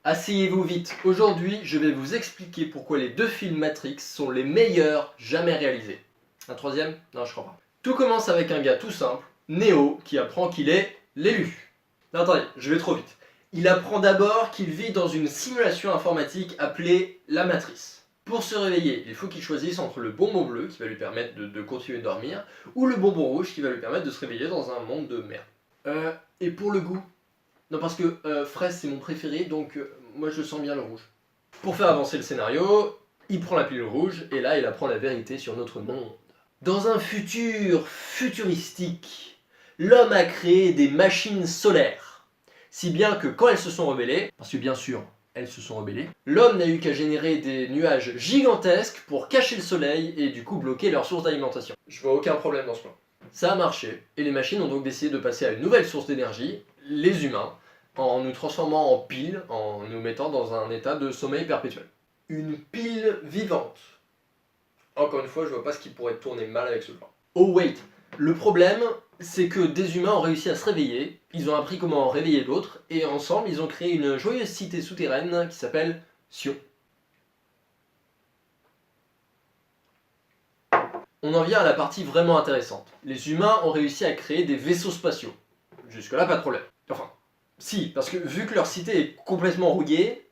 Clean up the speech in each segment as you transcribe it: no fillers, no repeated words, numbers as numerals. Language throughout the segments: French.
Asseyez-vous vite, aujourd'hui je vais vous expliquer pourquoi les deux films Matrix sont les meilleurs jamais réalisés. Un troisième? Non, je crois pas. Tout commence avec un gars tout simple, Neo, qui apprend qu'il est l'élu. Non, attendez, je vais trop vite. Il apprend d'abord qu'il vit dans une simulation informatique appelée la Matrice. Pour se réveiller, il faut qu'il choisisse entre le bonbon bleu, qui va lui permettre de continuer de dormir, ou le bonbon rouge, qui va lui permettre de se réveiller dans un monde de merde. Et pour le goût? Non, parce que fraise c'est mon préféré, donc moi je sens bien le rouge. Pour faire avancer le scénario, il prend la pilule rouge et là il apprend la vérité sur notre monde. Dans un futur futuristique, l'homme a créé des machines solaires. Si bien que quand elles se sont rebellées, parce que bien sûr elles se sont rebellées, l'homme n'a eu qu'à générer des nuages gigantesques pour cacher le soleil et du coup bloquer leur source d'alimentation. Je vois aucun problème dans ce plan. Ça a marché, et les machines ont donc décidé de passer à une nouvelle source d'énergie, les humains, en nous transformant en piles, en nous mettant dans un état de sommeil perpétuel. Une pile vivante. Encore une fois, je vois pas ce qui pourrait tourner mal avec ce plan. Oh wait, le problème, c'est que des humains ont réussi à se réveiller, ils ont appris comment réveiller d'autres, et ensemble, ils ont créé une joyeuse cité souterraine qui s'appelle Sion. On en vient à la partie vraiment intéressante. Les humains ont réussi à créer des vaisseaux spatiaux. Jusque-là, pas de problème. Enfin, si, parce que vu que leur cité est complètement rouillée,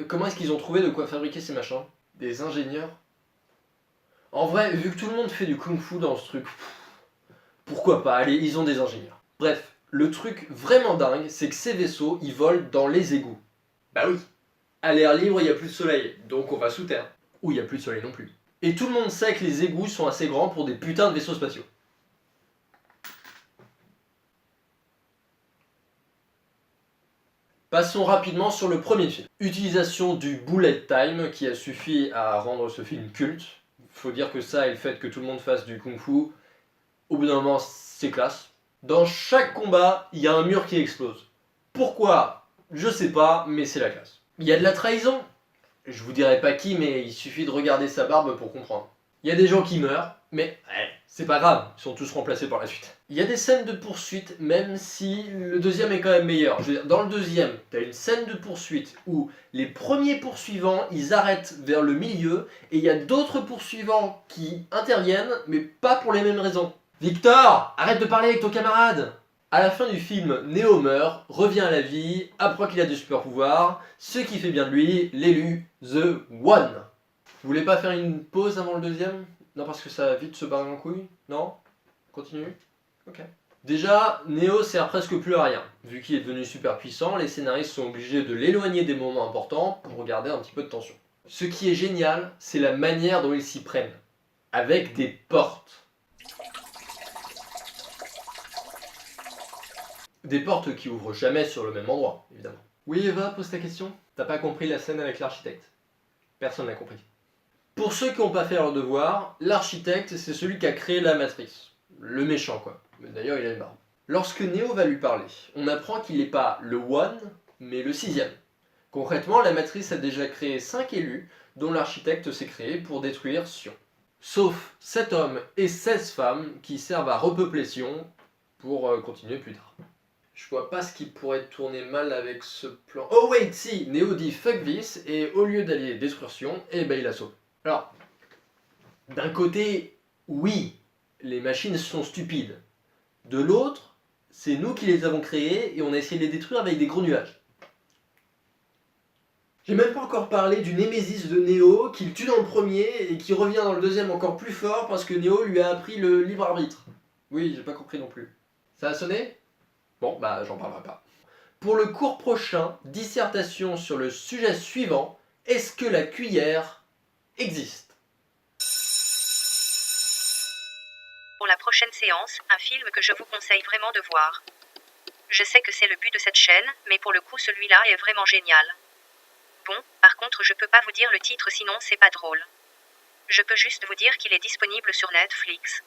comment est-ce qu'ils ont trouvé de quoi fabriquer ces machins? Des ingénieurs? En vrai, vu que tout le monde fait du kung-fu dans ce truc, pourquoi pas? Allez, ils ont des ingénieurs. Bref, le truc vraiment dingue, c'est que ces vaisseaux, ils volent dans les égouts. Bah oui. À l'air libre, il n'y a plus de soleil, donc on va sous terre. Ou il n'y a plus de soleil non plus. Et tout le monde sait que les égouts sont assez grands pour des putains de vaisseaux spatiaux. Passons rapidement sur le premier film. Utilisation du bullet time qui a suffi à rendre ce film culte. Faut dire que ça et le fait que tout le monde fasse du kung-fu, au bout d'un moment c'est classe. Dans chaque combat, il y a un mur qui explose. Pourquoi? Je sais pas, mais c'est la classe. Il y a de la trahison. Je vous dirai pas qui, mais il suffit de regarder sa barbe pour comprendre. Il y a des gens qui meurent, mais c'est pas grave, ils sont tous remplacés par la suite. Il y a des scènes de poursuite, même si le deuxième est quand même meilleur. Je veux dire, dans le deuxième, t'as une scène de poursuite où les premiers poursuivants, ils arrêtent vers le milieu, et il y a d'autres poursuivants qui interviennent, mais pas pour les mêmes raisons. Victor, arrête de parler avec ton camarade! À la fin du film, Neo meurt, revient à la vie, apprend qu'il a des super pouvoirs, ce qui fait bien de lui l'élu The One. Vous voulez pas faire une pause avant le deuxième? Non, parce que ça va vite se barrer en couille? Non? Continue? Ok. Déjà, Neo sert presque plus à rien. Vu qu'il est devenu super puissant, les scénaristes sont obligés de l'éloigner des moments importants pour garder un petit peu de tension. Ce qui est génial, c'est la manière dont ils s'y prennent. Avec des portes. Des portes qui ouvrent jamais sur le même endroit, évidemment. Oui Eva, pose ta question. T'as pas compris la scène avec l'architecte? Personne n'a compris. Pour ceux qui n'ont pas fait leur devoir, l'architecte c'est celui qui a créé la matrice. Le méchant quoi. D'ailleurs il a une barbe. Lorsque Neo va lui parler, on apprend qu'il n'est pas le One, mais le 6ème. Concrètement, la matrice a déjà créé 5 élus, dont l'architecte s'est créé pour détruire Sion. Sauf 7 hommes et 16 femmes qui servent à repeupler Sion pour continuer plus tard. Je vois pas ce qui pourrait tourner mal avec ce plan. Oh wait, si, Neo dit fuck this, et au lieu d'aller détruire Sion, eh ben il la sauve. Alors, d'un côté, oui, les machines sont stupides. De l'autre, c'est nous qui les avons créées et on a essayé de les détruire avec des gros nuages. J'ai même pas encore parlé du Némésis de Neo qui le tue dans le premier et qui revient dans le deuxième encore plus fort parce que Neo lui a appris le libre arbitre. Oui, j'ai pas compris non plus. Ça a sonné? Bon, bah j'en parlerai pas. Pour le cours prochain, dissertation sur le sujet suivant, est-ce que la cuillère existe? Pour la prochaine séance, un film que je vous conseille vraiment de voir. Je sais que c'est le but de cette chaîne, mais pour le coup celui-là est vraiment génial. Bon, par contre je peux pas vous dire le titre sinon c'est pas drôle. Je peux juste vous dire qu'il est disponible sur Netflix.